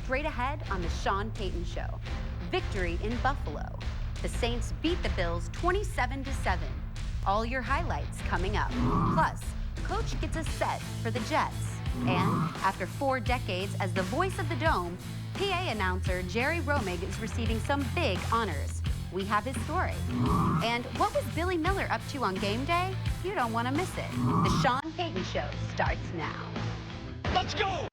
straight ahead on the Sean Payton Show. Victory in Buffalo. The Saints beat the Bills 27-7. All your highlights coming up. Plus, Coach gets us set for the Jets. And after 4 decades as the voice of the Dome, PA announcer Jerry Romig is receiving some big honors. We have his story. And what was Billy Miller up to on game day? You don't want to miss it. The Sean Payton Show starts now. Let's go!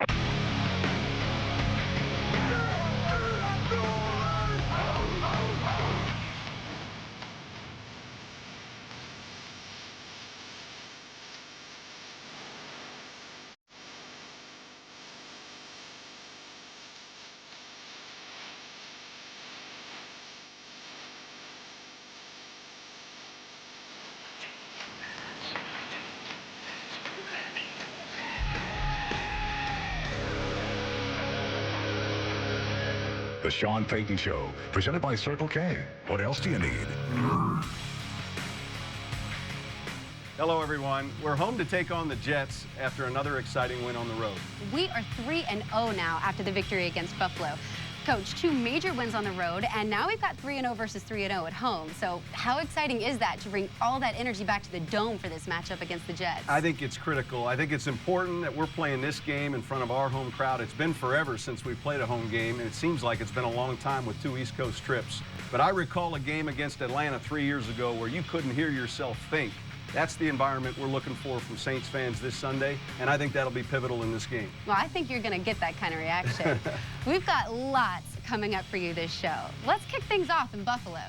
The Sean Payton Show, presented by Circle K. What else do you need? Hello, everyone. We're home to take on the Jets after another exciting win on the road. We are 3-0 now after the victory against Buffalo. Coach, 2 major wins on the road, and now we've got 3-0 versus 3-0 at home. So how exciting is that to bring all that energy back to the Dome for this matchup against the Jets? I think it's critical. I think it's important that we're playing this game in front of our home crowd. It's been forever since we played a home game, and it seems like it's been a long time with 2 East Coast trips. But I recall a game against Atlanta 3 years ago where you couldn't hear yourself think. That's the environment we're looking for from Saints fans this Sunday, and I think that'll be pivotal in this game. Well, I think you're going to get that kind of reaction. We've got lots coming up for you this show. Let's kick things off in Buffalo.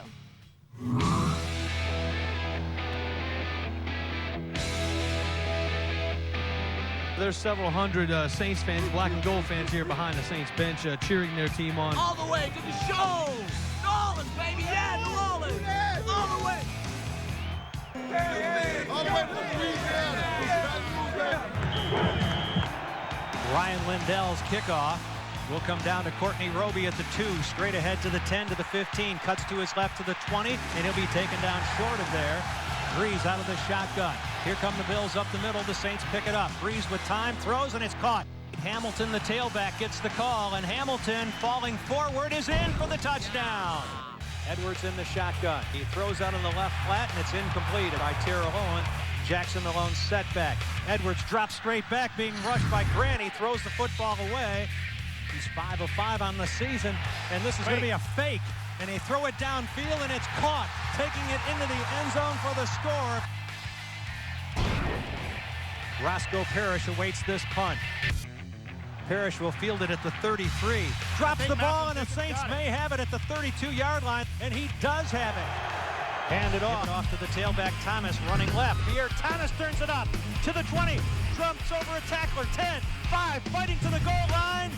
There's several hundred Saints fans, black and gold fans here behind the Saints bench cheering their team on. All the way to the show! New Orleans, baby! Yeah, New Orleans! All the way! All the way to Louisiana. Ryan Lindell's kickoff will come down to Courtney Roby at the 2, straight ahead to the 10 to the 15, cuts to his left to the 20, and he'll be taken down short of there. Breeze out of the shotgun. Here come the Bills up the middle. The Saints pick it up. Breeze with time, throws, and it's caught. Hamilton, the tailback, gets the call, and Hamilton, falling forward, is in for the touchdown. Edwards in the shotgun. He throws out on the left flat, and it's incomplete by Tyrell Owen. Jackson the lone setback. Edwards drops straight back, being rushed by Grant. He throws the football away. He's 5 of 5 on the season, and this is going to be a fake. And they throw it downfield, and it's caught, taking it into the end zone for the score. Roscoe Parrish awaits this punt. Parrish will field it at the 33. Drops the ball, and the Saints may have it at the 32-yard line, and he does have it. Handed off to the tailback, Thomas, running left. Pierre Thomas turns it up to the 20. Jumps over a tackler. 10, 5, fighting to the goal line.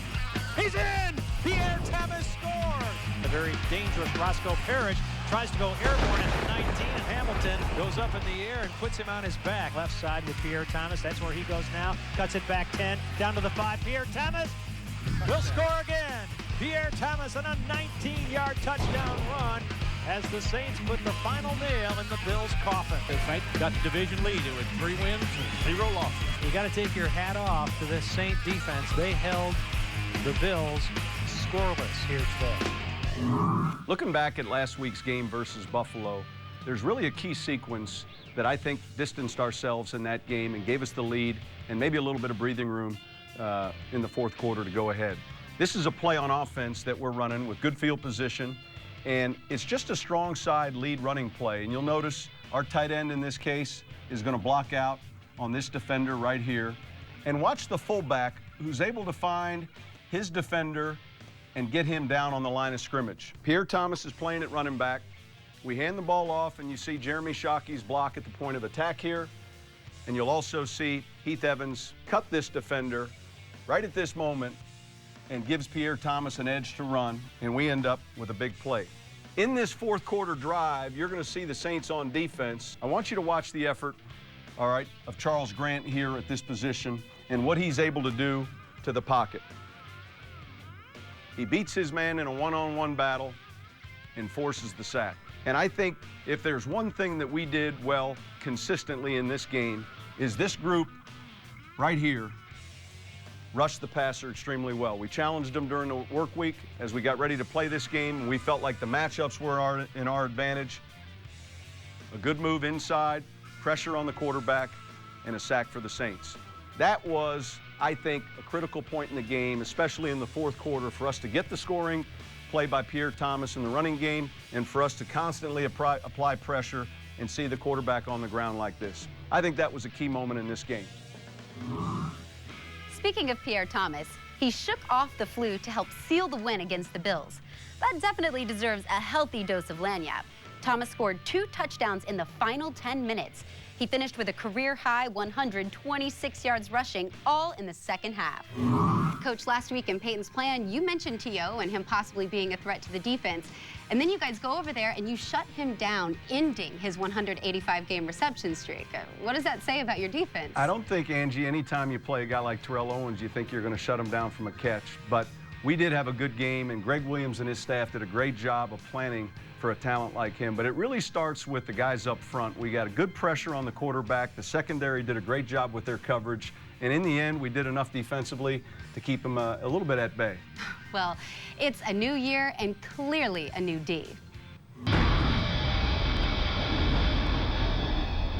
He's in! Pierre Thomas scores! A very dangerous Roscoe Parrish tries to go airborne at the 19, and Hamilton goes up in the air and puts him on his back. Left side with Pierre Thomas. That's where he goes now. Cuts it back 10, down to the 5. Pierre Thomas will score again. Pierre Thomas on a 19-yard touchdown run as the Saints put the final nail in the Bills' coffin. The Saints got the division lead with 3 wins and 0 losses. You got to take your hat off to this Saint defense. They held the Bills scoreless here today. Looking back at last week's game versus Buffalo, there's really a key sequence that I think distanced ourselves in that game and gave us the lead and maybe a little bit of breathing room in the 4th quarter to go ahead. This is a play on offense that we're running with good field position, and it's just a strong side lead running play. And you'll notice our tight end in this case is going to block out on this defender right here. And watch the fullback who's able to find his defender and get him down on the line of scrimmage. Pierre Thomas is playing at running back. We hand the ball off, and you see Jeremy Shockey's block at the point of attack here. And you'll also see Heath Evans cut this defender right at this moment and gives Pierre Thomas an edge to run, and we end up with a big play. In this 4th quarter drive, you're going to see the Saints on defense. I want you to watch the effort, all right, of Charles Grant here at this position and what he's able to do to the pocket. He beats his man in a one-on-one battle and forces the sack. And I think if there's one thing that we did well consistently in this game is this group right here rushed the passer extremely well. We challenged them during the work week as we got ready to play this game, and we felt like the matchups were in our advantage. A good move inside, pressure on the quarterback, and a sack for the Saints. That was, I think, a critical point in the game, especially in the fourth quarter, for us to get the scoring play by Pierre Thomas in the running game, and for us to constantly apply pressure and see the quarterback on the ground like this. I think that was a key moment in this game. Speaking of Pierre Thomas, he shook off the flu to help seal the win against the Bills. That definitely deserves a healthy dose of lagniappe. Thomas scored 2 touchdowns in the final 10 minutes. He finished with a career-high 126 yards rushing, all in the second half. Coach, last week in Payton's plan, you mentioned T.O. and him possibly being a threat to the defense. And then you guys go over there and you shut him down, ending his 185-game reception streak. What does that say about your defense? I don't think, Angie, anytime you play a guy like Terrell Owens, you think you're going to shut him down from a catch. But we did have a good game, and Greg Williams and his staff did a great job of planning for a talent like him. But it really starts with the guys up front. We got a good pressure on the quarterback. The secondary did a great job with their coverage. And in the end, we did enough defensively to keep them a little bit at bay. Well, it's a new year and clearly a new D.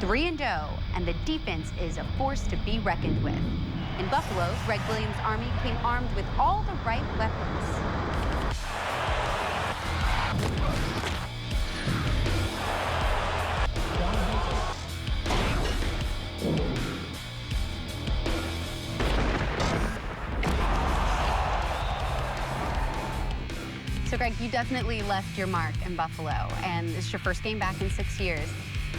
3-0, and the defense is a force to be reckoned with. In Buffalo, Greg Williams' Army came armed with all the right weapons. So, Greg, you definitely left your mark in Buffalo, and it's your first game back in 6 years.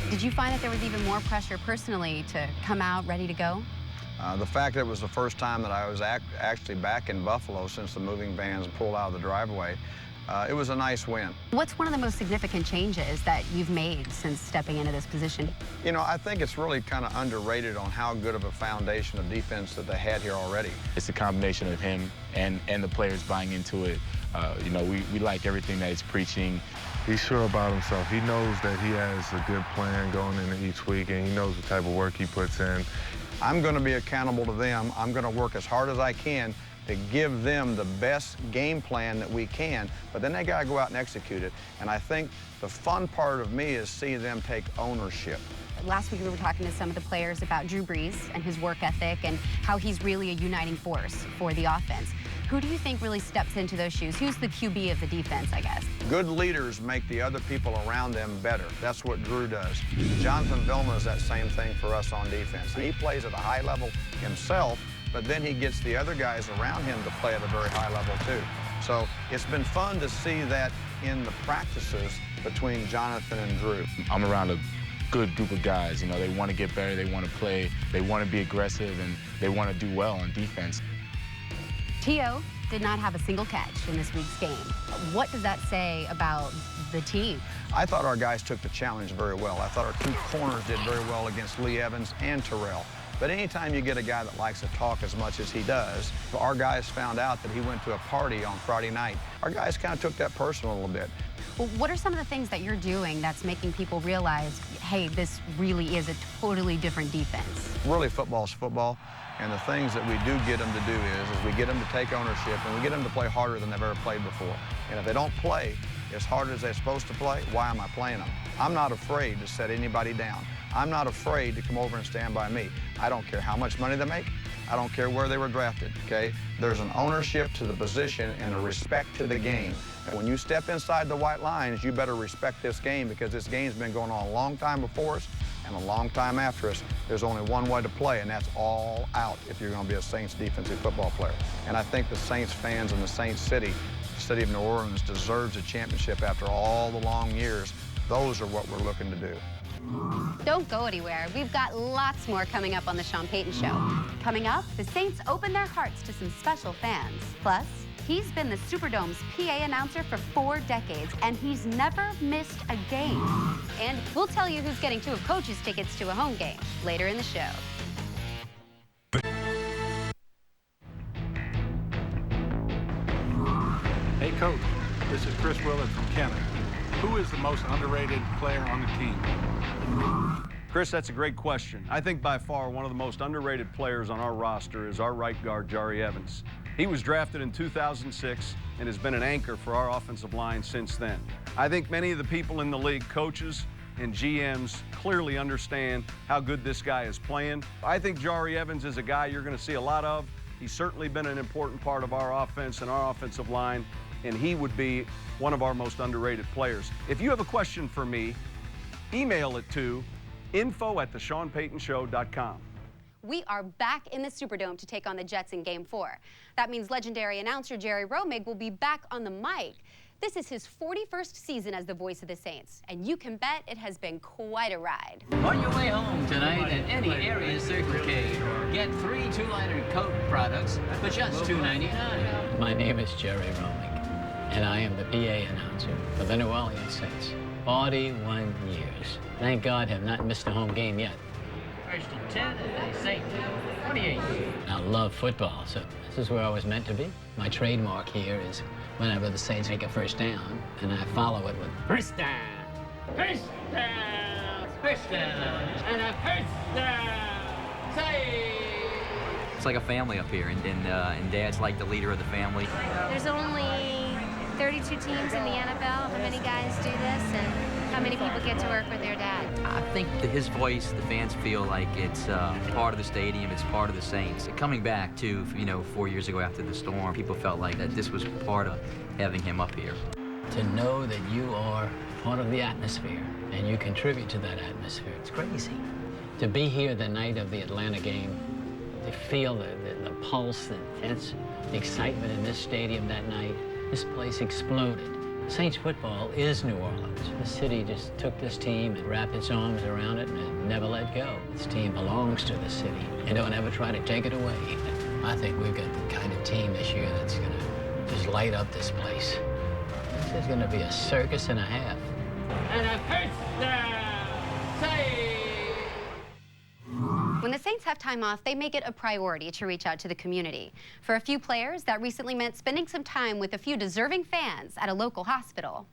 Did you find that there was even more pressure personally to come out ready to go? The fact that it was the first time that I was actually back in Buffalo since the moving vans pulled out of the driveway, it was a nice win. What's one of the most significant changes that you've made since stepping into this position? You know, I think it's really kind of underrated on how good of a foundation of defense that they had here already. It's a combination of him and the players buying into it. You know, we like everything that he's preaching. He's sure about himself. He knows that he has a good plan going into each week, and he knows the type of work he puts in. I'm going to be accountable to them. I'm going to work as hard as I can to give them the best game plan that we can, but then they got to go out and execute it. And I think the fun part of me is seeing them take ownership. Last week we were talking to some of the players about Drew Brees and his work ethic and how he's really a uniting force for the offense. Who do you think really steps into those shoes? Who's the QB of the defense, I guess? Good leaders make the other people around them better. That's what Drew does. Jonathan Vilma is that same thing for us on defense. He plays at a high level himself, but then he gets the other guys around him to play at a very high level too. So it's been fun to see that in the practices between Jonathan and Drew. I'm around a good group of guys. You know, they want to get better, they want to play, they want to be aggressive, and they want to do well on defense. T.O. did not have a single catch in this week's game. What does that say about the team? I thought our guys took the challenge very well. I thought our 2 corners did very well against Lee Evans and Terrell. But anytime you get a guy that likes to talk as much as he does, our guys found out that he went to a party on Friday night. Our guys kind of took that personal a little bit. Well, what are some of the things that you're doing that's making people realize, hey, this really is a totally different defense? Really, football's football. And the things that we do get them to do is we get them to take ownership, and we get them to play harder than they've ever played before. And if they don't play as hard as they're supposed to play, why am I playing them? I'm not afraid to set anybody down. I'm not afraid to come over and stand by me. I don't care how much money they make. I don't care where they were drafted, okay? There's an ownership to the position and a respect to the game. And when you step inside the white lines, you better respect this game, because this game's been going on a long time before us and a long time after us. There's only one way to play, and that's all out if you're going to be a Saints defensive football player. And I think the Saints fans and the Saints city of New Orleans, deserves a championship after all the long years. Those are what we're looking to do. Don't go anywhere. We've got lots more coming up on the Sean Payton Show. Coming up, the Saints open their hearts to some special fans. Plus, he's been the Superdome's PA announcer for 4 decades, and he's never missed a game. And we'll tell you who's getting 2 of Coach's tickets to a home game later in the show. Hey, Coach, this is Chris Willard from Canada. Who is the most underrated player on the team? Chris, that's a great question. I think by far one of the most underrated players on our roster is our right guard, Jerry Evans. He was drafted in 2006 and has been an anchor for our offensive line since then. I think many of the people in the league, coaches and GMs, clearly understand how good this guy is playing. I think Jerry Evans is a guy you're going to see a lot of. He's certainly been an important part of our offense and our offensive line, and he would be one of our most underrated players. If you have a question for me, email it to info@theshawnpaytonshow.com. We are back in the Superdome to take on the Jets in Game 4. That means legendary announcer Jerry Romig will be back on the mic. This is his 41st season as the voice of the Saints, and you can bet it has been quite a ride. On your way home tonight at any area Circle K, get 3 2-liter Coke products for just $2.99. My name is Jerry Romig, and I am the PA announcer for the New Orleans Saints. 41 years. Thank God have not missed a home game yet. First and 10, Saints, 28. I love football, so this is where I was meant to be. My trademark here is whenever the Saints make a first down, and I follow it with first down, first down, first down, and a first down. Saints! It's like a family up here, and Dad's like the leader of the family. There's only 32 teams in the NFL. How many guys do this, and how many people get to work with their dad? I think that his voice, the fans feel like it's part of the stadium, it's part of the Saints. Coming back to, 4 years ago after the storm, people felt like that this was part of having him up here. To know that you are part of the atmosphere and you contribute to that atmosphere, it's crazy. To be here the night of the Atlanta game, to feel the pulse, the excitement in this stadium that night, this place exploded. Saints football is New Orleans. The city just took this team and wrapped its arms around it and never let go. This team belongs to the city and don't ever try to take it away. I think we've got the kind of team this year that's going to just light up this place. This is going to be a circus and a half. And a first down, Saints! When the Saints have time off, they make it a priority to reach out to the community. For a few players, that recently meant spending some time with a few deserving fans at a local hospital.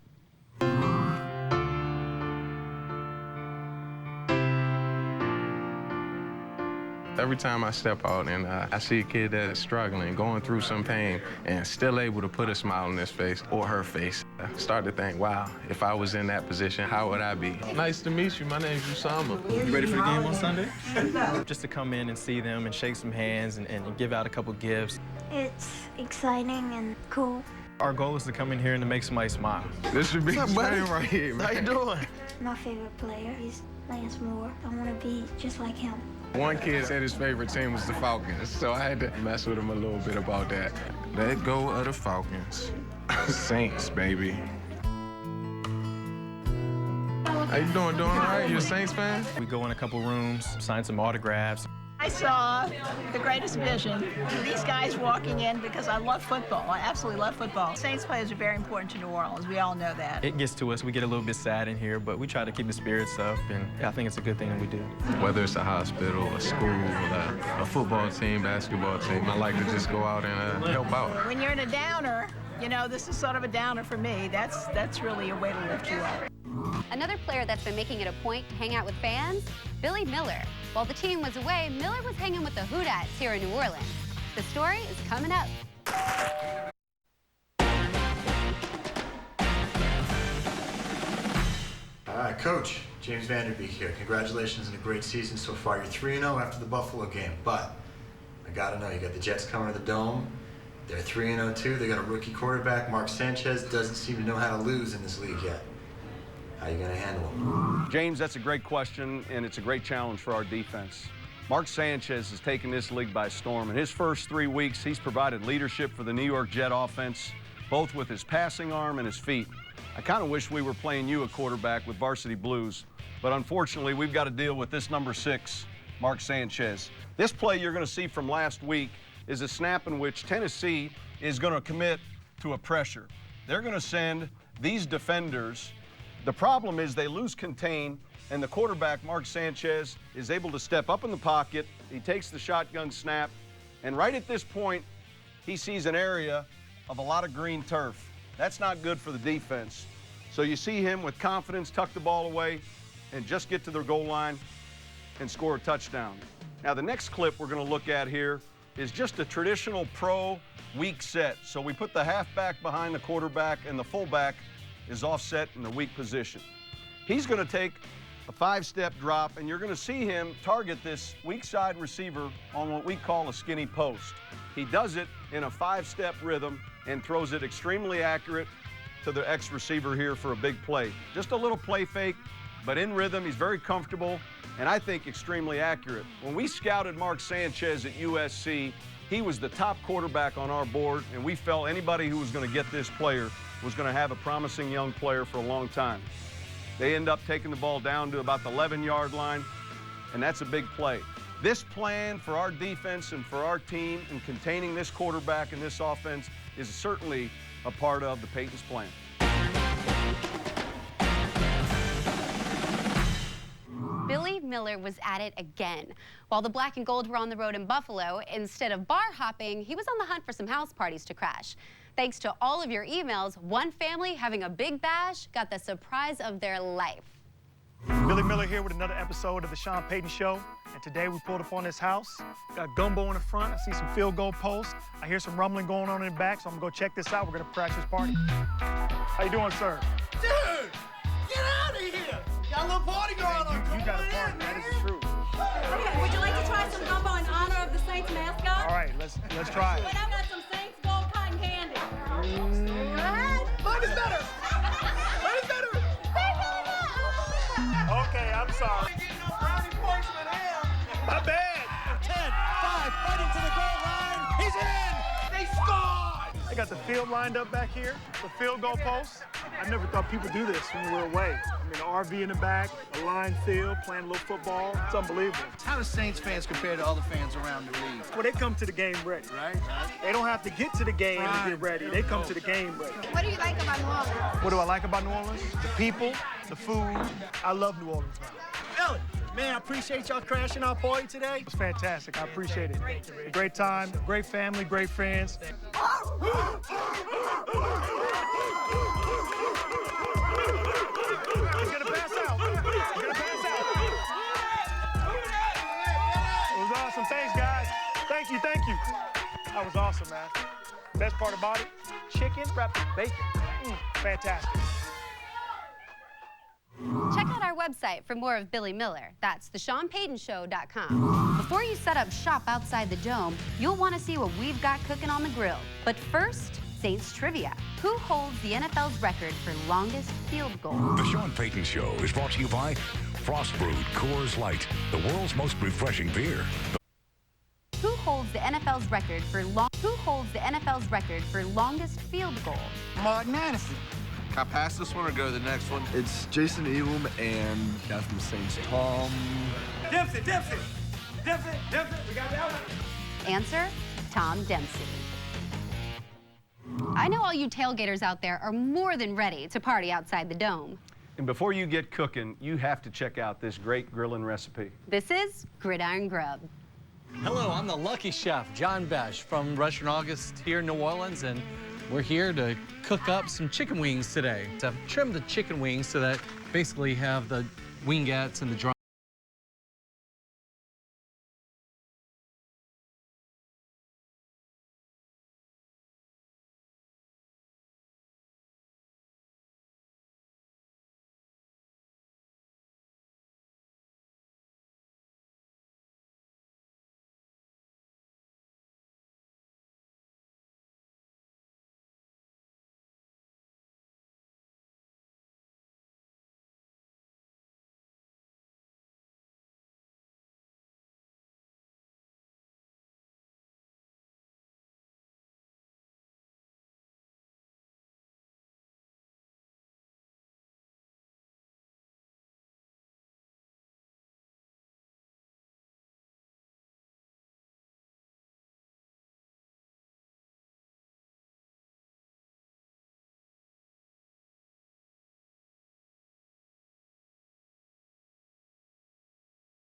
Every time I step out and I see a kid that is struggling, going through some pain, and still able to put a smile on his face or her face, I start to think, wow, if I was in that position, how would I be? Nice to meet you. My name's Usama. You ready for the game on Sunday? Just to come in and see them and shake some hands and give out a couple gifts. It's exciting and cool. Our goal is to come in here and to make somebody smile. This should be exciting right here, man. How you doing? My favorite player is Lance Moore. I want to be just like him. One kid said his favorite team was the Falcons, so I had to mess with him a little bit about that. Let go of the Falcons. Saints, baby. How you doing? Doing all right? You a Saints fan? We go in a couple rooms, sign some autographs. I saw the greatest vision. These guys walking in because I love football. I absolutely love football. Saints players are very important to New Orleans. We all know that. It gets to us. We get a little bit sad in here, but we try to keep the spirits up, and I think it's a good thing that we do. Whether it's a hospital, a school, a football team, basketball team, I like to just go out and help out. When you're in a downer, this is sort of a downer for me. That's really a way to lift you up. Another player that's been making it a point to hang out with fans, Billy Miller. While the team was away, Miller was hanging with the Hootats here in New Orleans. The story is coming up. All right, Coach, James Vanderbeek here. Congratulations on a great season so far. You're 3-0 after the Buffalo game, but I gotta know, you got the Jets coming to the Dome. They're 3-0 too. They got a rookie quarterback. Mark Sanchez doesn't seem to know how to lose in this league yet. How are you going to handle him? James, that's a great question, and it's a great challenge for our defense. Mark Sanchez has taken this league by storm. In his first 3 weeks, he's provided leadership for the New York Jet offense, both with his passing arm and his feet. I kind of wish we were playing you a quarterback with Varsity Blues, but unfortunately, we've got to deal with this number 6, Mark Sanchez. This play you're going to see from last week is a snap in which Tennessee is going to commit to a pressure. They're going to send these defenders. The problem is they lose contain, and the quarterback, Mark Sanchez, is able to step up in the pocket. He takes the shotgun snap, and right at this point, he sees an area of a lot of green turf. That's not good for the defense. So you see him with confidence tuck the ball away and just get to the goal line. and score a touchdown. Now, the next clip we're going to look at here is just a traditional pro weak set. So we put the halfback behind the quarterback, and the fullback is offset in the weak position. He's going to take a 5-step drop, and you're going to see him target this weak side receiver on what we call a skinny post. He does it in a 5-step rhythm and throws it extremely accurate to the ex-receiver here for a big play. Just a little play fake, but in rhythm. He's very comfortable, and I think extremely accurate. When we scouted Mark Sanchez at USC, he was the top quarterback on our board, and we felt anybody who was going to get this player was going to have a promising young player for a long time. They end up taking the ball down to about the 11-yard line, and that's a big play. This plan for our defense and for our team in containing this quarterback and this offense is certainly a part of the Payton's plan. Billy Miller was at it again. While the black and gold were on the road in Buffalo, instead of bar hopping, he was on the hunt for some house parties to crash. Thanks to all of your emails, one family having a big bash got the surprise of their life. Billy Miller here with another episode of the Sean Payton Show. And today we pulled up on this house. Got gumbo in the front. I see some field goal posts. I hear some rumbling going on in the back, so I'm gonna go check this out. We're gonna crash this party. How you doing, sir? Dude, get out of here! Got a little party going on. You got a party. That is the truth. Would you like to try some gumbo in honor of the Saints mascot? All right, let's try it. Wait, I've got some Saints gold cotton candy. Mine is better. Mine is better. Okay, I'm sorry. My bad. 10, 5, fighting to the goal line. He's in. They scored. I got the field lined up back here, the field goal post. I never thought people do this when we were away. I mean, an RV in the back, a lined field, playing a little football. It's unbelievable. How do Saints fans compare to other fans around the league? Well, they come to the game ready, right? They don't have to get to the game to get ready. They come to the game ready. What do you like about New Orleans? What do I like about New Orleans? The people, the food. I love New Orleans, man. Billy, man, I appreciate y'all crashing our party today. It was fantastic. I appreciate it. A great time, great family, great friends. Awesome. Thanks, guys. Thank you. That was awesome, man. Best part about it, chicken wrapped in bacon. Fantastic. Check out our website for more of Billy Miller. That's theSeanPaytonShow.com. Before you set up shop outside the Dome, you'll want to see what we've got cooking on the grill. But first, Saints trivia. Who holds the NFL's record for longest field goal? The Sean Payton Show is brought to you by Frost Brewed Coors Light, the world's most refreshing beer. Who holds the NFL's record for longest field goal? Mark Madison. Can I pass this one or go to the next one? It's Jason Elam and guy from the Saints, Tom. Dempsey. We got that one. Answer, Tom Dempsey. I know all you tailgaters out there are more than ready to party outside the Dome. And before you get cooking, you have to check out this great grilling recipe. This is Gridiron Grub. Hello, I'm the lucky chef, John Besh from Restaurant August here in New Orleans, and we're here to cook up some chicken wings today. So I've trimmed the chicken wings so that basically have the wingettes and the dry.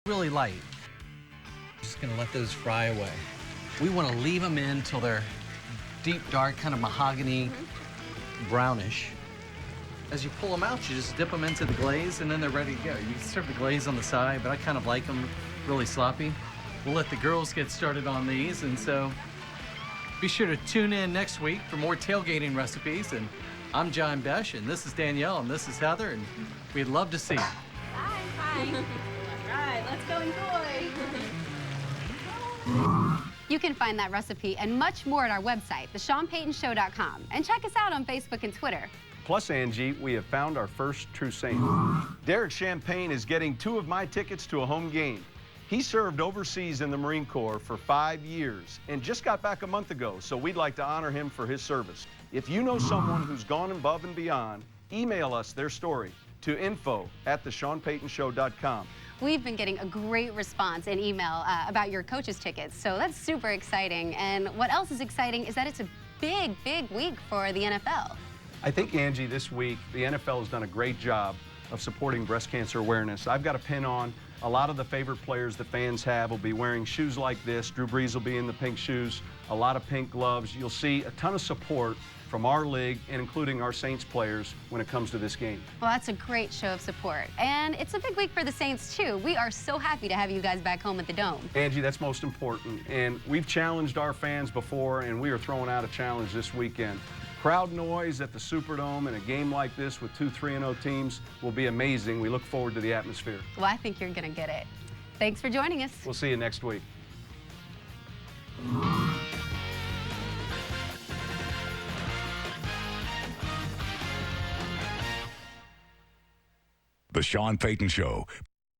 Really light. Just gonna let those fry away. We want to leave them in till they're deep, dark, kind of mahogany, brownish. As you pull them out, you just dip them into the glaze, and then they're ready to go. You can serve the glaze on the side, but I kind of like them really sloppy. We'll let the girls get started on these, and so be sure to tune in next week for more tailgating recipes. And I'm John Besh, and this is Danielle, and this is Heather, and we'd love to see you. Hi. All right, let's go enjoy. You can find that recipe and much more at our website, theSeanPaytonShow.com, and check us out on Facebook and Twitter. Plus, Angie, we have found our first true saint. Derek Champagne is getting 2 of my tickets to a home game. He served overseas in the Marine Corps for 5 years and just got back a month ago, so we'd like to honor him for his service. If you know someone who's gone above and beyond, email us their story to info@theSeanPaytonShow.com. We've been getting a great response in email about your coaches' tickets, so that's super exciting. And what else is exciting is that it's a big, big week for the NFL. I think, Angie, this week, the NFL has done a great job of supporting breast cancer awareness. I've got a pin on. A lot of the favorite players the fans have will be wearing shoes like this. Drew Brees will be in the pink shoes, a lot of pink gloves. You'll see a ton of support from our league and including our Saints players when it comes to this game. Well, that's a great show of support. And it's a big week for the Saints, too. We are so happy to have you guys back home at the Dome. Angie, that's most important. And we've challenged our fans before, and we are throwing out a challenge this weekend. Crowd noise at the Superdome in a game like this with 2 3-0 teams will be amazing. We look forward to the atmosphere. Well, I think you're going to get it. Thanks for joining us. We'll see you next week. The Sean Payton Show.